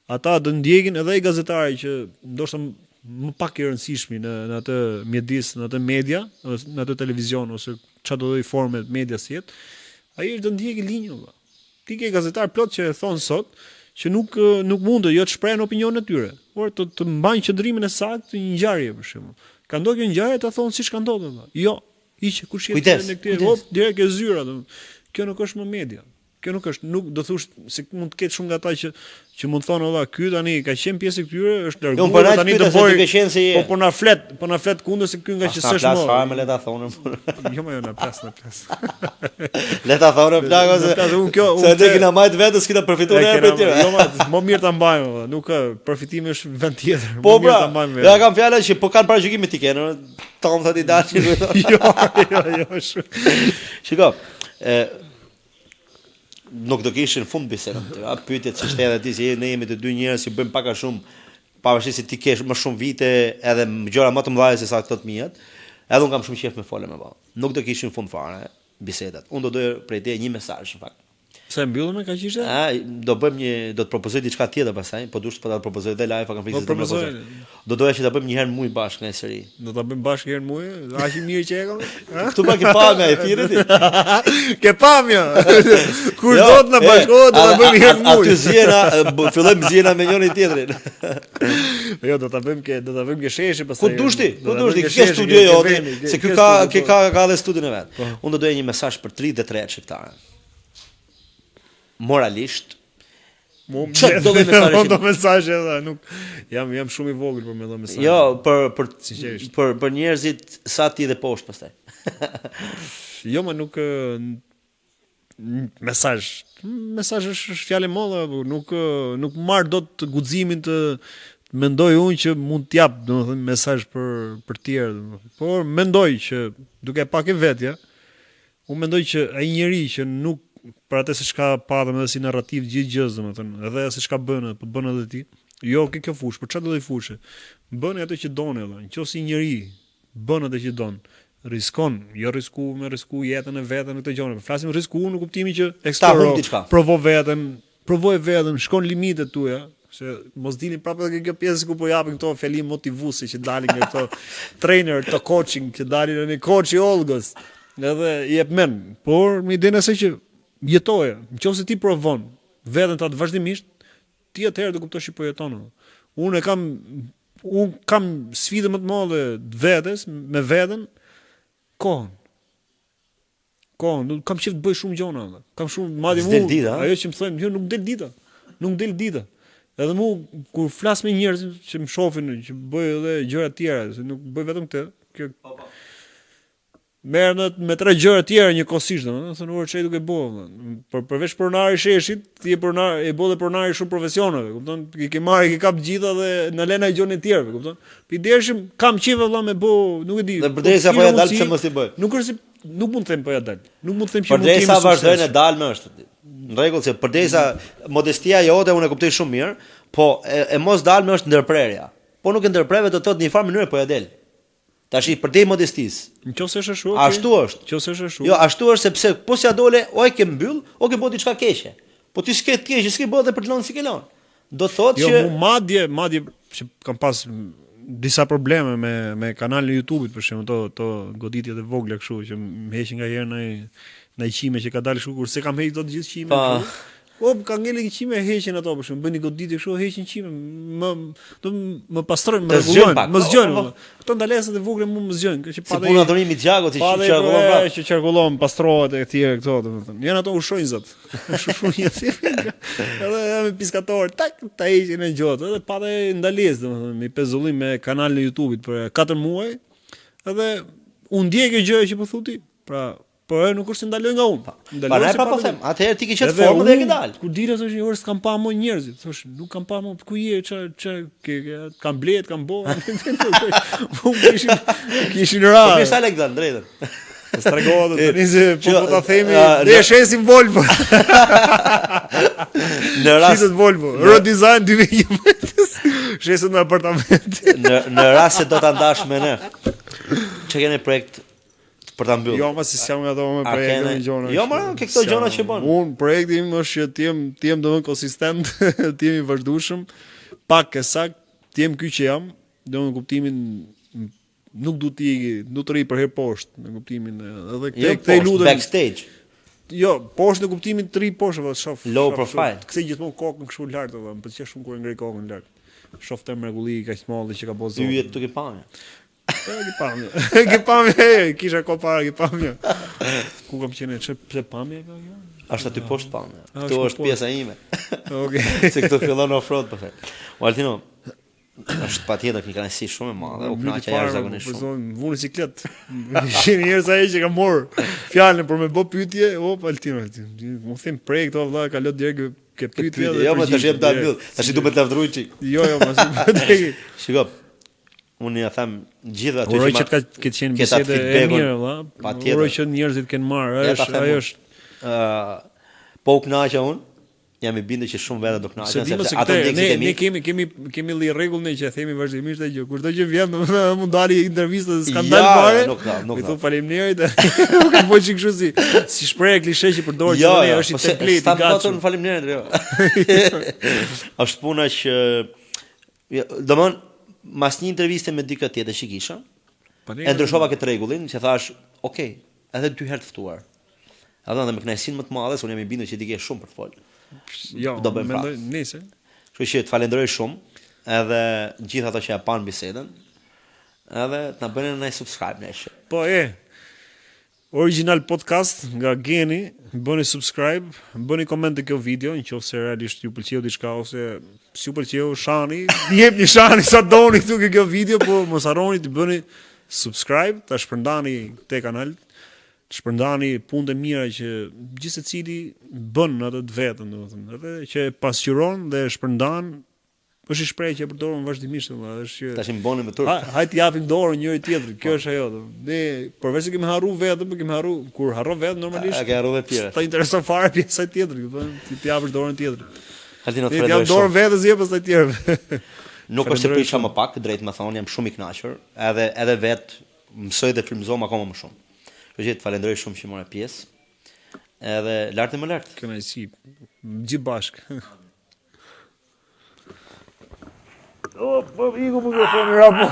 ata do ndjekin edhe ai gazetari që ndoshta më pak i rëndësishmi në atë mjedis, në atë media, në atë televizion ose çfarë do lloj forme media si jetë, ai do ndjekë linjën. Ti ke gazetar plot që e thon sot që nuk mundë jo të shprehen opinionet e tyre, por të mbajnë qëndrimin e saktë të një ngjarje për shembull. Ka ndodhur një ngjarje ta thon siç ka ndodhur. Jo, hiç kush jetë në këtë hop direkt e zyra. Kjo nuk është më media. Kjo nuk është, nuk do thosh se mund të ketë shumë nga ata që mund thonë valla, ky tani ka qenë pjesë e këtyre, është larguar tani do bëj. Po na flet kundër se ky nga që s'është më. Fare me le ta thonë. Jo më na plas. Le ta thonë plagë se. Se ne kena marrë vetë s'kena përfituar edhe për tjerë. Jo më mirë ta mbajmë, nuk ka përfitimi është vend tjetër. Po pra, ja kam fjalën që po kanë paragjykime ti kanë, Tom thotë i dalë. Jo. Shiko, nuk do kishin fund bisedën. Pyetjet që shtet edhe ti se ne jemi të dy njerëz që bëjmë pak a shumë pavarësisht se ti ke më shumë vite edhe gjëra më të mëdha se sa këto të mijat. Edhe un kam shumë qejf me folë me vallë. Nuk do kishin fund fare bisedat. Un do doja prej te një mesazh në fakt. Pse mbyllim me kaq ishte? Do bëjmë do të propozoj diçka tjetër pastaj, po duhet po ta propozoj dhe live, kam frikë se do të propozoj. Do doja që ta bëjmë një herë muj bashkë nga seri. Do ta bëjmë bashkë herë muj, aq i mirë që e kam. Ktu pa ke pamja e thirrët ti. Ke pamja. Kur do të na bashkohet do ta bëjmë herë muj. Aty zjena, fillojmë zjena me njëri tjetrin. Jo, do ta bëjmë ke sheshi pastaj. Ku dushti? Ke studio jote, se ky ka edhe studion e vet. Unë do doja një mesazh për 33 shqiptarë. Moralisht çfarë do të mesazhi edhe nuk jam shumë i vogël për me dhënë mesazh. Jo, për njerëzit sa ti dhe poshtë pastaj. Jo, më nuk mesazh është fjalë molle, nuk marr dot të guximin të mendoj unë që mund të jap, domethënë mesazh për të tjerë, domethënë. Por mendoj që duke pak e vetja, unë mendoj që ai njeri që nuk për atë se çka patëm edhe si narrativ gjithë gjës, domethënë, edhe se çka bën, po bën edhe ti. Jo ke kjo fushë, por çfarë do të fushë? Bën atë që doni edhe. Nëse një njeri bën atë që don, riskon, jo risku jetën e vetën në këtë gjë. Flasim risku në kuptimin që provoj veten, shkon limitet tuaja, se mos dini prapë edhe kjo pjesë ku po japin këto fjalim motivuese që dalin nga këto trainer të coaching që dalin në coach i Olgës. Edhe i jep mend, por më idenë se që jetoje, nëse ti provon veten ta vazhdimisht, ti atëherë do kuptosh që po jeton. Unë kam sfidë më të mëdha vetes me veten kohën, kam qef të bëj shumë gjëra. Kam shumë madje ajo që më thonë, jo nuk del dita. Edhe mu kur flas me njerëz që më shohin që bëj edhe gjëra të tjera, se nuk bëj vetëm këtë, kjo merr me 3 gjëra të tjera njëkohësisht, domethënë, thonë ora çaj duke bëu. Përveç pronari i sheshit, ti je pronar, e bëu dhe pronari shumë profesionave, kupton? I ke marrë, i ke kap gjitha dhe na lëna gjën e tjerë, kupton? Pideshim, kam qejf valla me bëu, nuk e di. Dhe përderisa po ja dal pse mos i bëj. Nuk është nuk mund të them po ja dal. Nuk mund të them që mund të jemi. Përderisa vazhdojnë dalme është. Në rregull se përderisa modestia jote unë e kuptoj shumë mirë, po e mos dalme është ndërprerja. Po nuk e ndërpreve do të thotë në një farë mënyrë po ja del. Tash për te modestis. Nëse është ashtu, ashtu është. Nëse është ashtu. Jo, ashtu është sepse po s'ja dole, o e ke mbyll, o ke bë diçka keqe. Po ti s'ke të keqe, s'ke bë edhe për të lënë si ke lënë. Do thotë që jo, madje që kam pas disa probleme me kanalin e YouTube-it për shembull, to goditjet e vogla kështu që më heqin nga herë në qime që ka dalë kështu kurse kam hequr të gjithë qime kështu. Po ka ngjelë qime heqin ato për shembull, bëni goditje kështu heqin qime, më pastrojnë, më rregullojnë, më zgjojnë. Këto ndalesat e vogla më zgjojnë, që pa puna dhurimi i xhagut që qarkullon prapë. Që qarkullon, pastrohet e këtij këto, domethënë. Janë ato ushojnë zot. Shushunja. Edhe jam piskator, tak ta heqin në gjotë, edhe pa ndalesë domethënë, me pezullim me kanalin e YouTube-it për 4 muaj. Edhe u ndjej kjo gjë që po thuti. Pra po nuk është ndaloj nga unë. Ndaloj pa po them. Atëherë ti ke qenë formë dhe e ke dal. Kur dira thosh një orë s'kam pa më njerëzit. Thosh nuk kam pa më ku je, ç'a kam blet, kam bë. Kishin ra. Po sa lek dhan drejtën. Të stregohet të nisi po ta themi, ne shesim Volvo. Në rast të Volvo, redesign 2011. Shesim në apartament. Në rast se do ta ndash me ne. Çka keni projekt për ta mbyllur. Jo, mas jam nga ato me projekte me gjona. Jo, më ke këto gjona që bën. Un projekti im është që të jem domosdoshmë konsistent, të jem i vazhdueshëm, pak e sakt, të jem ky që jam, domosdoshmë kuptimin nuk du të ri për herë poshtë, në kuptimin edhe këtë lutem backstage. Jo, poshtë në kuptimin të ri poshtë, shoh low profile. Kthej gjithmonë kokën kështu lart, më pëlqen shumë kur ngrej kokën lart. Shoh të mrekulli kaq të që ka bozë. Yjet duke pamje. Ke pamje, kisha ko para, ke pamje. Ku kam qenë, pse pamje? Është aty poshtë pa. Është Këtu është poshtë. pjesa ime. Okej. Se këtu fillon off-road po thënë. Altino, është patjetër një kënaqësi shumë e madhe, u kënaqa jashtëzakonisht shumë. Vunë siklet. Ishin njerëz ai që ka marr fjalën për me bë pyetje, Altino. Mu them prej këto vëlla ka lë direkt ke pyetje. Jo, më tash jep dalë. Tash duhet të lavdruj çik. Jo, mos direkt. Shiko. Unë ja them gjithë aty Uroj që të ketë qenë bisede e mirë, vëlla. Uroj që njerëzit kanë marrë, ajo është po u kënaqa unë. Jam i bindur që shumë vete do kënaqen sepse ato ne kemi li rregullin që themi vazhdimisht që kurdo që vjen mund dali intervistë skandal fare. Nuk. I thu faleminderit. Nuk ka bëj kështu si shprehje klishe që përdor që ne është i template i gatshëm. Faleminderit. Është puna që domthon mas një interviste me dikë tjetër që kisha. E ndryshova këtë rregullin që thash, okay, edhe 2 herë të ftuar. Edhe me kënaqësinë më të madhe, unë jam i bindur që ti ke shumë për të folur. Jo, mendoj nice. Kështu që të falenderoj shumë, edhe gjithë ato që ja pan bisedën, edhe të na bëni një subscribe nesh. Po Original Podcast nga Geni, bëni subscribe, bëni koment te kjo video, nëse realisht ju pëlqeu diçka ose si ju pëlqeu shani, jepni shani sa doni këtu ke kjo video, po mos harroni të bëni subscribe, ta shpërndani te kanal. Të shpërndani punë të mira që gjithë secili bën atë të vetën, domethënë, edhe që pasqyron dhe shpërndan, është i shprehje që e përdorim vazhdimisht, është që tash më bëni me turp. Hajt japim dorën njëri tjetrit. Kjo është ajo. Ne përveç se kemi harruar vetëm, kemi harruar kur harro vetë normalisht. Ka harruar vetë tjetër. Ta intereson fare pjesa e tjetrit, domethënë, ti japësh dorën tjetrit. Altino Ti jap dorën vetes jep pastaj tjerë. Nuk është se prisha më pak, drejt më thonë, jam shumë i kënaqur, edhe vet mësoj dhe frymëzoj akoma më shumë. Kështu që të falenderoj shumë që morë pjesë. Edhe lart e më lart. Kënaqësi. Gjithë bashkë. Po, iku mikrofoni rapo.